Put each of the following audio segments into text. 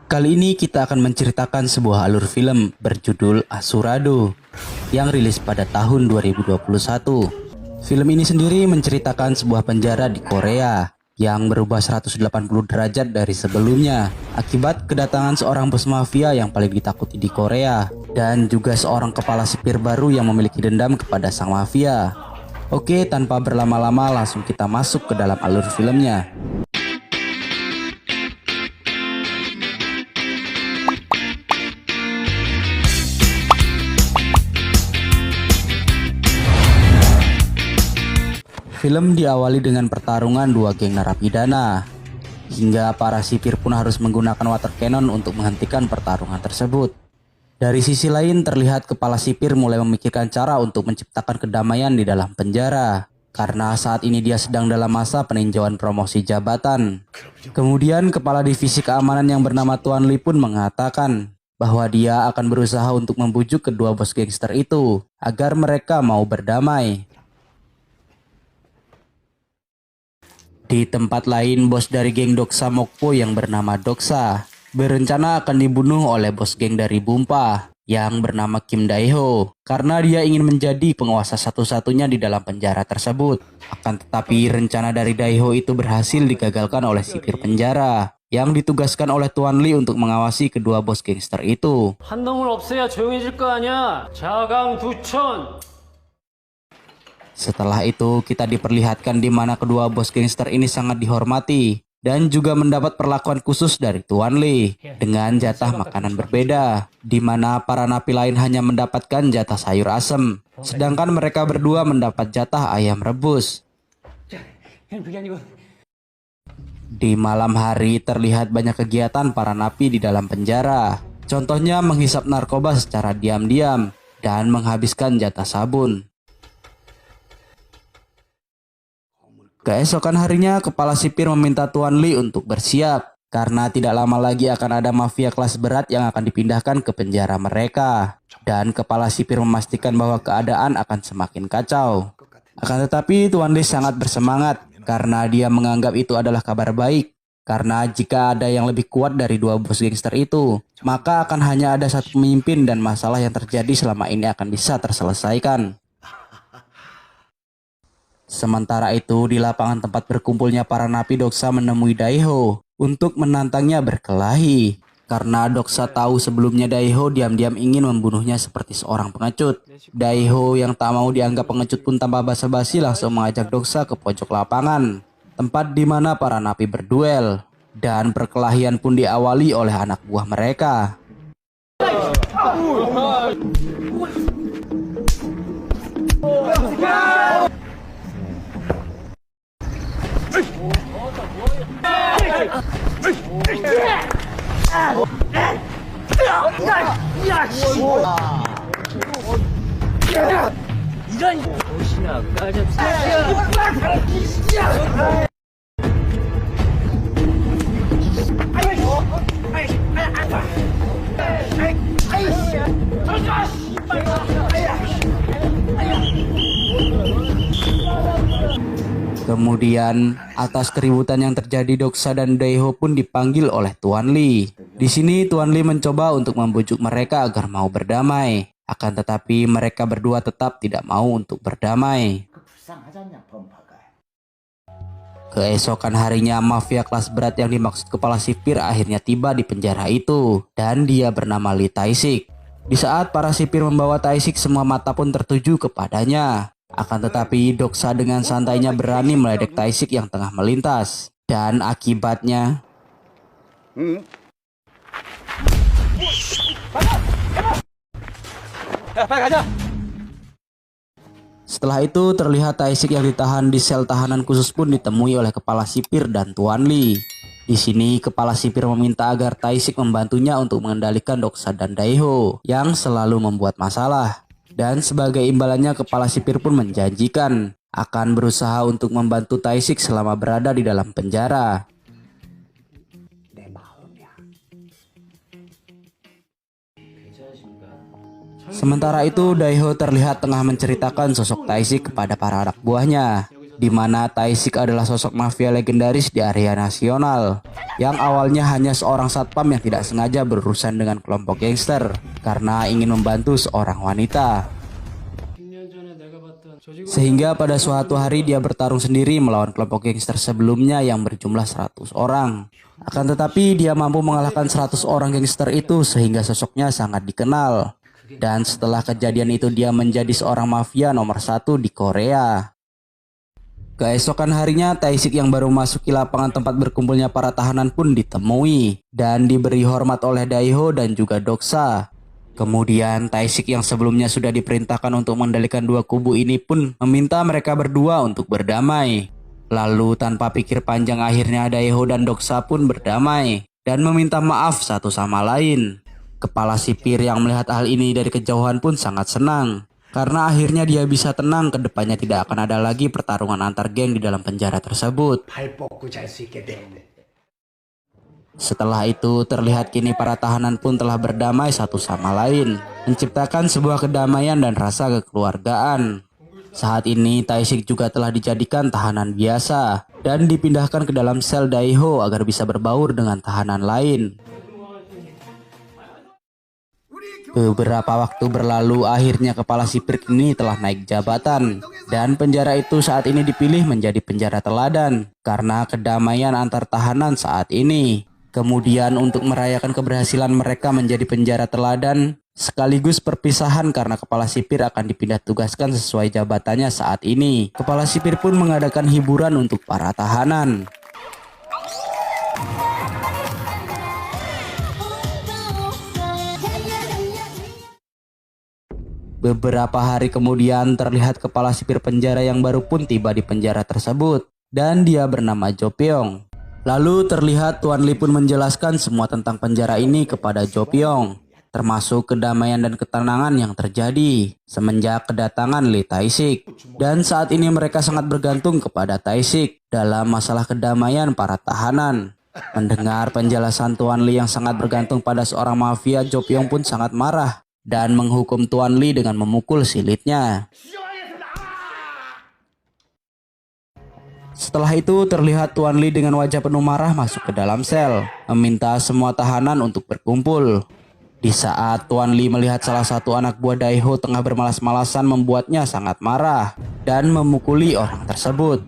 Kali ini kita akan menceritakan sebuah alur film berjudul Asurado yang rilis pada tahun 2021. Film ini sendiri menceritakan sebuah penjara di Korea yang berubah 180 derajat dari sebelumnya akibat kedatangan seorang bos mafia yang paling ditakuti di Korea dan juga seorang kepala sipir baru yang memiliki dendam kepada sang mafia. Oke, tanpa berlama-lama langsung kita masuk ke dalam alur filmnya. Film diawali dengan pertarungan dua geng narapidana, hingga para sipir pun harus menggunakan water cannon untuk menghentikan pertarungan tersebut. Dari sisi lain terlihat kepala sipir mulai memikirkan cara untuk menciptakan kedamaian di dalam penjara, karena saat ini dia sedang dalam masa peninjauan promosi jabatan. Kemudian kepala divisi keamanan yang bernama Tuan Lee pun mengatakan bahwa dia akan berusaha untuk membujuk kedua bos gangster itu agar mereka mau berdamai. Di tempat lain, bos dari geng Doksa Mokpo yang bernama Doksa berencana akan dibunuh oleh bos geng dari Bumpa yang bernama Kim Dae-ho karena dia ingin menjadi penguasa satu-satunya di dalam penjara tersebut. Akan tetapi rencana dari Dae-ho itu berhasil digagalkan oleh sipir penjara yang ditugaskan oleh Tuan Lee untuk mengawasi kedua bos gangster itu. 한 놈을 없애야 조용해질 거 아니야. 자강두천. Setelah itu kita diperlihatkan di mana kedua bos gangster ini sangat dihormati dan juga mendapat perlakuan khusus dari Tuan Lee dengan jatah makanan berbeda, di mana para napi lain hanya mendapatkan jatah sayur asem, sedangkan mereka berdua mendapat jatah ayam rebus. Di malam hari terlihat banyak kegiatan para napi di dalam penjara, contohnya menghisap narkoba secara diam-diam dan menghabiskan jatah sabun. Keesokan harinya, kepala sipir meminta Tuan Lee untuk bersiap, karena tidak lama lagi akan ada mafia kelas berat yang akan dipindahkan ke penjara mereka. Dan kepala sipir memastikan bahwa keadaan akan semakin kacau. Akan tetapi Tuan Lee sangat bersemangat, karena dia menganggap itu adalah kabar baik. Karena jika ada yang lebih kuat dari dua bos gangster itu, maka akan hanya ada satu pemimpin dan masalah yang terjadi selama ini akan bisa terselesaikan. Sementara itu, di lapangan tempat berkumpulnya para napi, Doksa menemui Dae-ho untuk menantangnya berkelahi. Karena Doksa tahu sebelumnya Dae-ho diam-diam ingin membunuhnya seperti seorang pengecut. Dae-ho yang tak mau dianggap pengecut pun tanpa basa-basi langsung mengajak Doksa ke pojok lapangan, tempat di mana para napi berduel. Dan perkelahian pun diawali oleh anak buah mereka. Kemudian, atas keributan yang terjadi, Doksa dan Dae-ho pun dipanggil oleh Tuan Lee. Di sini Tuan Lee mencoba untuk membujuk mereka agar mau berdamai. Akan tetapi mereka berdua tetap tidak mau untuk berdamai. Keesokan harinya, mafia kelas berat yang dimaksud kepala sipir akhirnya tiba di penjara itu. Dan dia bernama Lee Tae-sik. Di saat para sipir membawa Tae-sik, semua mata pun tertuju kepadanya. Akan tetapi Doksa dengan santainya berani meledek Tae-sik yang tengah melintas. Dan akibatnya... Setelah itu terlihat Tae-sik yang ditahan di sel tahanan khusus pun ditemui oleh kepala sipir dan Tuan Lee. Di sini kepala sipir meminta agar Tae-sik membantunya untuk mengendalikan Doksa dan Dae-ho yang selalu membuat masalah. Dan sebagai imbalannya kepala sipir pun menjanjikan akan berusaha untuk membantu Tae-sik selama berada di dalam penjara. Sementara itu Dae-ho terlihat tengah menceritakan sosok Tae-sik kepada para anak buahnya, di mana Tae-sik adalah sosok mafia legendaris di area nasional. yang awalnya hanya seorang satpam yang tidak sengaja berurusan dengan kelompok gangster karena ingin membantu seorang wanita. Sehingga pada suatu hari dia bertarung sendiri melawan kelompok gangster sebelumnya yang berjumlah 100 orang. Akan tetapi dia mampu mengalahkan 100 orang gangster itu sehingga sosoknya sangat dikenal. Dan setelah kejadian itu dia menjadi seorang mafia nomor 1 di Korea. Keesokan harinya Tae-sik yang baru masuki lapangan tempat berkumpulnya para tahanan pun ditemui dan diberi hormat oleh Daeho dan juga Doksa. Kemudian Tae-sik yang sebelumnya sudah diperintahkan untuk mengendalikan dua kubu ini pun meminta mereka berdua untuk berdamai. Lalu tanpa pikir panjang akhirnya Daeho dan Doksa pun berdamai dan meminta maaf satu sama lain. Kepala sipir yang melihat hal ini dari kejauhan pun sangat senang karena akhirnya dia bisa tenang, ke depannya tidak akan ada lagi pertarungan antar geng di dalam penjara tersebut. Setelah itu terlihat kini para tahanan pun telah berdamai satu sama lain, menciptakan sebuah kedamaian dan rasa kekeluargaan. Saat ini Tae-sik juga telah dijadikan tahanan biasa dan dipindahkan ke dalam sel Daeho agar bisa berbaur dengan tahanan lain. Beberapa waktu berlalu, akhirnya kepala sipir ini telah naik jabatan dan penjara itu saat ini dipilih menjadi penjara teladan karena kedamaian antar tahanan saat ini. Kemudian untuk merayakan keberhasilan mereka menjadi penjara teladan sekaligus perpisahan karena kepala sipir akan dipindah tugaskan sesuai jabatannya saat ini. Kepala sipir pun mengadakan hiburan untuk para tahanan. Beberapa hari kemudian terlihat kepala sipir penjara yang baru pun tiba di penjara tersebut dan dia bernama Jo Pyong. Lalu terlihat Tuan Lee pun menjelaskan semua tentang penjara ini kepada Jo Pyong, termasuk kedamaian dan ketenangan yang terjadi semenjak kedatangan Lee Tae-sik. Dan saat ini mereka sangat bergantung kepada Tae-sik dalam masalah kedamaian para tahanan. Mendengar penjelasan Tuan Lee yang sangat bergantung pada seorang mafia, Jo Pyong pun sangat marah dan menghukum Tuan Lee dengan memukul silitnya. Setelah itu terlihat Tuan Lee dengan wajah penuh marah masuk ke dalam sel, meminta semua tahanan untuk berkumpul. Di saat Tuan Lee melihat salah satu anak buah Daeho tengah bermalas-malasan, membuatnya sangat marah dan memukuli orang tersebut.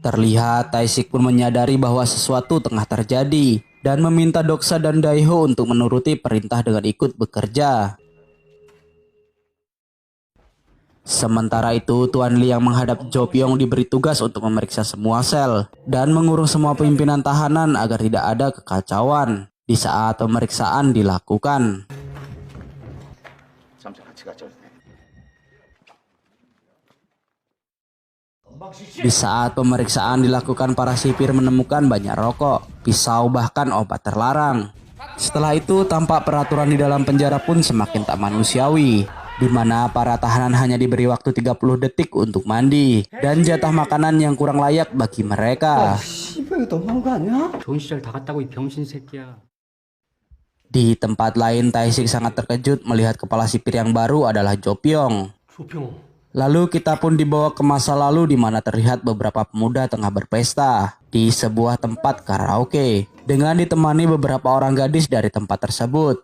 Terlihat Tae-sik pun menyadari bahwa sesuatu tengah terjadi dan meminta Doksa dan Daeho untuk menuruti perintah dengan ikut bekerja. Sementara itu Tuan Lee yang menghadap Jo Pyong diberi tugas untuk memeriksa semua sel dan mengurung semua pimpinan tahanan agar tidak ada kekacauan di saat pemeriksaan dilakukan. Di saat pemeriksaan dilakukan, para sipir menemukan banyak rokok, pisau, bahkan obat terlarang. Setelah itu tampak peraturan di dalam penjara pun semakin tak manusiawi, di mana para tahanan hanya diberi waktu 30 detik untuk mandi dan jatah makanan yang kurang layak bagi mereka. Di tempat lain, Tae-sik sangat terkejut melihat kepala sipir yang baru adalah Jo Pyong. Lalu kita pun dibawa ke masa lalu di mana terlihat beberapa pemuda tengah berpesta di sebuah tempat karaoke dengan ditemani beberapa orang gadis dari tempat tersebut.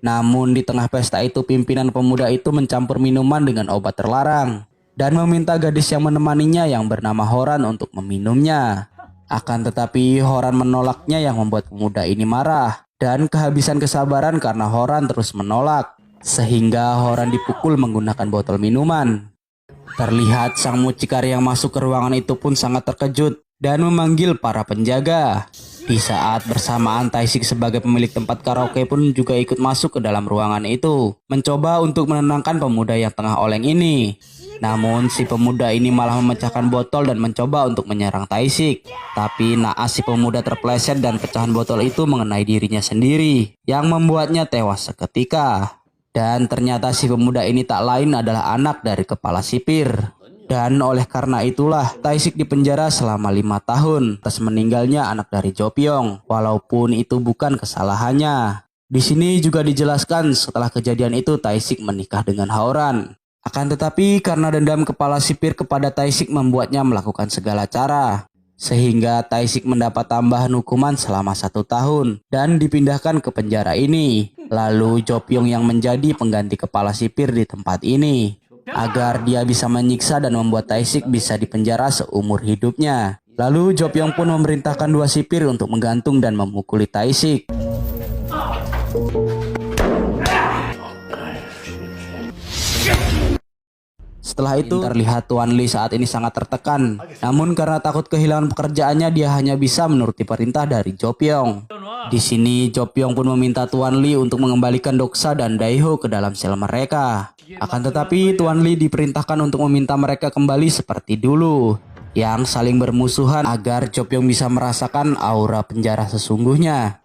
Namun di tengah pesta itu pimpinan pemuda itu mencampur minuman dengan obat terlarang dan meminta gadis yang menemaninya yang bernama Horan untuk meminumnya. Akan tetapi Horan menolaknya yang membuat pemuda ini marah dan kehabisan kesabaran karena Horan terus menolak, sehingga Horan dipukul menggunakan botol minuman. Terlihat sang mucikari yang masuk ke ruangan itu pun sangat terkejut dan memanggil para penjaga. Di saat bersamaan Tae-sik sebagai pemilik tempat karaoke pun juga ikut masuk ke dalam ruangan itu, mencoba untuk menenangkan pemuda yang tengah oleng ini. Namun si pemuda ini malah memecahkan botol dan mencoba untuk menyerang Tae-sik. Tapi naas si pemuda terpleset dan pecahan botol itu mengenai dirinya sendiri, yang membuatnya tewas seketika. Dan ternyata si pemuda ini tak lain adalah anak dari kepala sipir. Dan oleh karena itulah Tae-sik dipenjara selama 5 tahun atas meninggalnya anak dari Jo Pyong, walaupun itu bukan kesalahannya. Di sini juga dijelaskan setelah kejadian itu Tae-sik menikah dengan Horan. Akan tetapi karena dendam kepala sipir kepada Tae-sik membuatnya melakukan segala cara. Sehingga Tae-sik mendapat tambahan hukuman selama 1 tahun dan dipindahkan ke penjara ini. Lalu Jo Pyong yang menjadi pengganti kepala sipir di tempat ini. Agar dia bisa menyiksa dan membuat Tae-sik bisa dipenjara seumur hidupnya. Lalu Jo Pyong pun memerintahkan 2 sipir untuk menggantung dan memukuli Tae-sik. Setelah itu terlihat Tuan Lee saat ini sangat tertekan. Namun karena takut kehilangan pekerjaannya, dia hanya bisa menuruti perintah dari Jo Pyong. Di sini Jo Pyong pun meminta Tuan Lee untuk mengembalikan Doksa dan Daeho ke dalam sel mereka. Akan tetapi Tuan Lee diperintahkan untuk meminta mereka kembali seperti dulu, yang saling bermusuhan agar Jo Pyong bisa merasakan aura penjara sesungguhnya.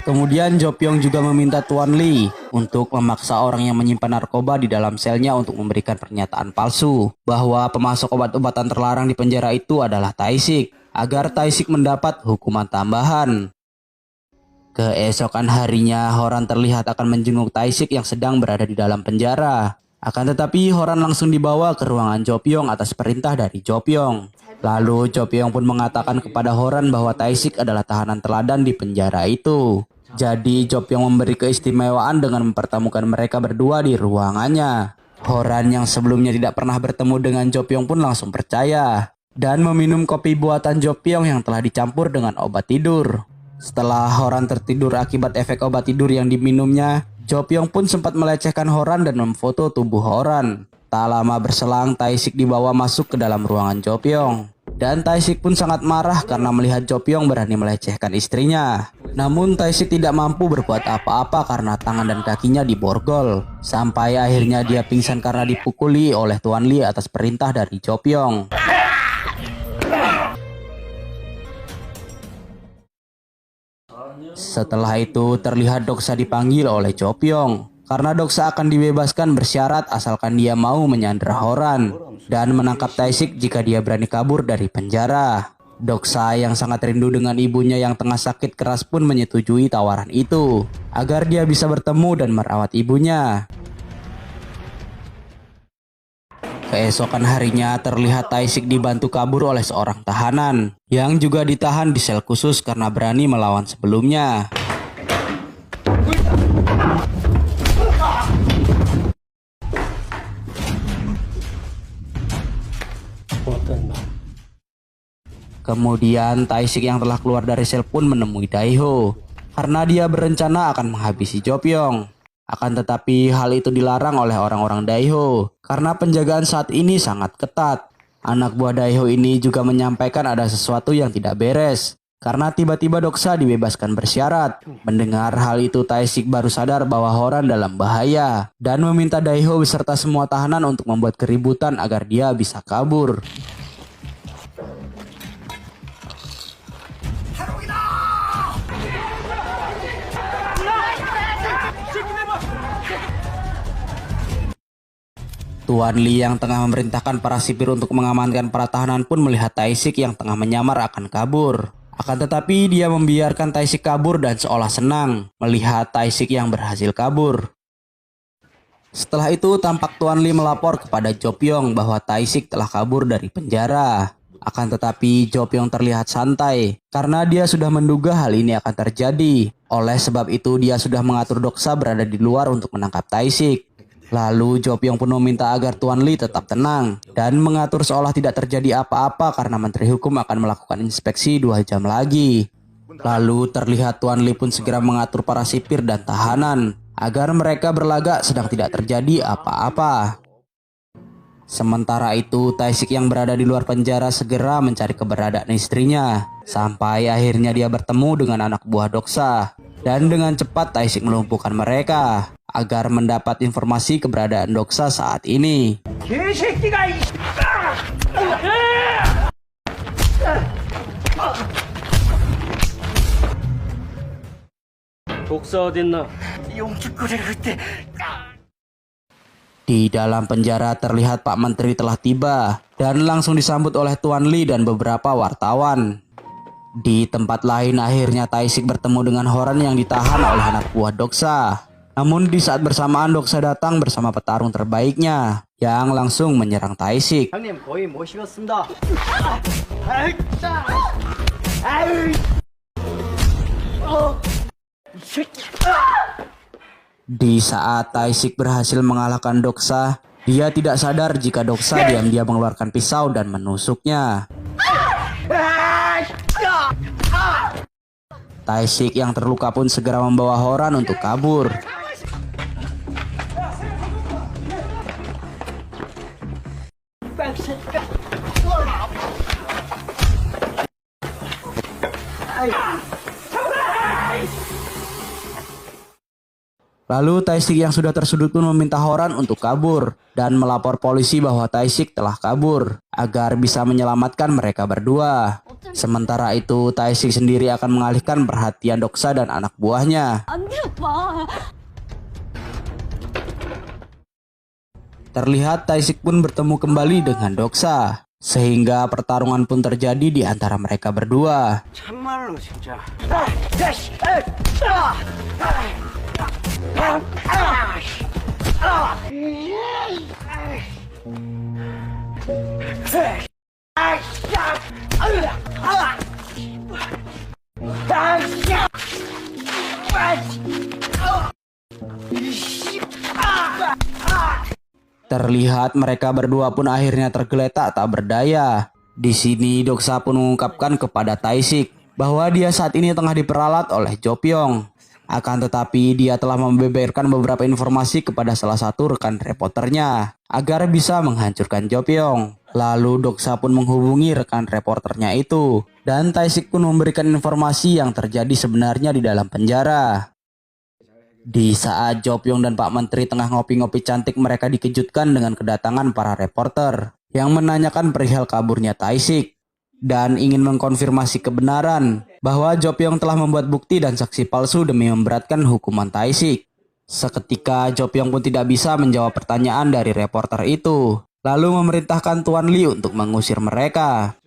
Kemudian Jo Pyong juga meminta Tuan Lee untuk memaksa orang yang menyimpan narkoba di dalam selnya untuk memberikan pernyataan palsu bahwa pemasok obat-obatan terlarang di penjara itu adalah Tae-sik, agar Tae-sik mendapat hukuman tambahan. Keesokan harinya, Horan terlihat akan menjenguk Tae-sik yang sedang berada di dalam penjara. Akan tetapi Horan langsung dibawa ke ruangan Jo Pyong atas perintah dari Jo Pyong. Lalu Jo Pyong pun mengatakan kepada Horan bahwa Tae-sik adalah tahanan teladan di penjara itu. Jadi Jo Pyong memberi keistimewaan dengan mempertemukan mereka berdua di ruangannya. Horan yang sebelumnya tidak pernah bertemu dengan Jo Pyong pun langsung percaya dan meminum kopi buatan Jo Pyong yang telah dicampur dengan obat tidur. Setelah Horan tertidur akibat efek obat tidur yang diminumnya, Jo Pyong pun sempat melecehkan Horan dan memfoto tubuh Horan. Tak lama berselang, Tae-sik dibawa masuk ke dalam ruangan Jo Pyong. Dan Tae-sik pun sangat marah karena melihat Jo Pyong berani melecehkan istrinya. Namun Tae-sik tidak mampu berbuat apa-apa karena tangan dan kakinya diborgol. Sampai akhirnya dia pingsan karena dipukuli oleh Tuan Lee atas perintah dari Jo Pyong. Setelah itu terlihat Doksa dipanggil oleh Jo Pyong. Karena Doksa akan dibebaskan bersyarat asalkan dia mau menyandera Horan dan menangkap Tae-sik jika dia berani kabur dari penjara. Doksa yang sangat rindu dengan ibunya yang tengah sakit keras pun menyetujui tawaran itu agar dia bisa bertemu dan merawat ibunya. Keesokan harinya terlihat Tae-sik dibantu kabur oleh seorang tahanan yang juga ditahan di sel khusus karena berani melawan sebelumnya. Kemudian Tae-sik yang telah keluar dari sel pun menemui Daeho karena dia berencana akan menghabisi Jo Pyong. Akan tetapi hal itu dilarang oleh orang-orang Daeho karena penjagaan saat ini sangat ketat. Anak buah Daeho ini juga menyampaikan ada sesuatu yang tidak beres karena tiba-tiba Doksa dibebaskan bersyarat. Mendengar hal itu, Tae-sik baru sadar bahwa Horan dalam bahaya dan meminta Daeho beserta semua tahanan untuk membuat keributan agar dia bisa kabur. Tuan Lee yang tengah memerintahkan para sipir untuk mengamankan para tahanan pun melihat Tae-sik yang tengah menyamar akan kabur. Akan tetapi dia membiarkan Tae-sik kabur dan seolah senang melihat Tae-sik yang berhasil kabur. Setelah itu tampak Tuan Lee melapor kepada Jo Pyong bahwa Tae-sik telah kabur dari penjara. Akan tetapi Jo Pyong terlihat santai karena dia sudah menduga hal ini akan terjadi. Oleh sebab itu dia sudah mengatur Doksa berada di luar untuk menangkap Tae-sik. Lalu Jo Pyong pun meminta agar Tuan Lee tetap tenang dan mengatur seolah tidak terjadi apa-apa karena Menteri Hukum akan melakukan inspeksi 2 jam lagi. Lalu terlihat Tuan Lee pun segera mengatur para sipir dan tahanan agar mereka berlagak sedang tidak terjadi apa-apa. Sementara itu Tae-sik yang berada di luar penjara segera mencari keberadaan istrinya. Sampai akhirnya dia bertemu dengan anak buah Doksa. Dan dengan cepat Tae-sik melumpuhkan mereka agar mendapat informasi keberadaan Doksa saat ini. Di dalam penjara terlihat Pak Menteri telah tiba dan langsung disambut oleh Tuan Lee dan beberapa wartawan. Di tempat lain akhirnya Taishik bertemu dengan Horan yang ditahan oleh anak buah Doksa. Namun di saat bersamaan Doksa datang bersama petarung terbaiknya yang langsung menyerang Taishik. 형님 거의 모시겠습니다. Di saat Taishik berhasil mengalahkan Doksa, dia tidak sadar jika Doksa diam-diam mengeluarkan pisau dan menusuknya. Taishik yang terluka pun segera membawa Horan untuk kabur. Lalu Taishik yang sudah tersudut pun meminta Horan untuk kabur dan melapor polisi bahwa Taishik telah kabur agar bisa menyelamatkan mereka berdua. Sementara itu Taishik sendiri akan mengalihkan perhatian Doksa dan anak buahnya. 안 돼, 오빠. Terlihat Taishik pun bertemu kembali dengan Doksa, sehingga pertarungan pun terjadi di antara mereka berdua. 참말로 진짜. Terlihat mereka berdua pun akhirnya tergeletak tak berdaya. Di sini Doksa pun mengungkapkan kepada Taishik bahwa dia saat ini tengah diperalat oleh Jopyong. Akan tetapi dia telah membeberkan beberapa informasi kepada salah satu rekan reporternya agar bisa menghancurkan Jopyong. Lalu Doksa pun menghubungi rekan reporternya itu dan Taishik pun memberikan informasi yang terjadi sebenarnya di dalam penjara. Di saat Jopyong dan Pak Menteri tengah ngopi-ngopi cantik, mereka dikejutkan dengan kedatangan para reporter yang menanyakan perihal kaburnya Taishik dan ingin mengkonfirmasi kebenaran bahwa Jopyong telah membuat bukti dan saksi palsu demi memberatkan hukuman Taishik. Seketika Jopyong pun tidak bisa menjawab pertanyaan dari reporter itu, lalu memerintahkan Tuan Lee untuk mengusir mereka.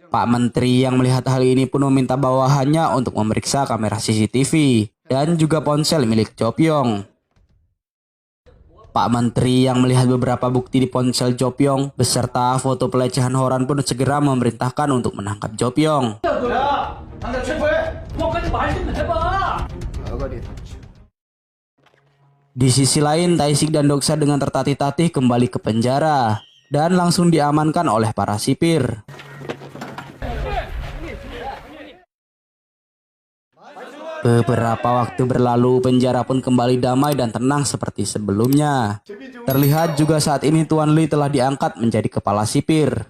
Pak Menteri yang melihat hal ini pun meminta bawahannya untuk memeriksa kamera CCTV dan juga ponsel milik Jopyong. Pak Menteri yang melihat beberapa bukti di ponsel Jopyong beserta foto pelecehan Horan pun segera memerintahkan untuk menangkap Jopyong. Di sisi lain, Taishik dan Doksa dengan tertatih-tatih kembali ke penjara dan langsung diamankan oleh para sipir. Beberapa waktu berlalu, penjara pun kembali damai dan tenang seperti sebelumnya. Terlihat juga saat ini Tuan Lee telah diangkat menjadi kepala sipir.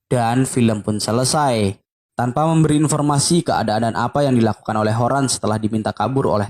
Dan film pun selesai, tanpa memberi informasi keadaan dan apa yang dilakukan oleh Horan setelah diminta kabur oleh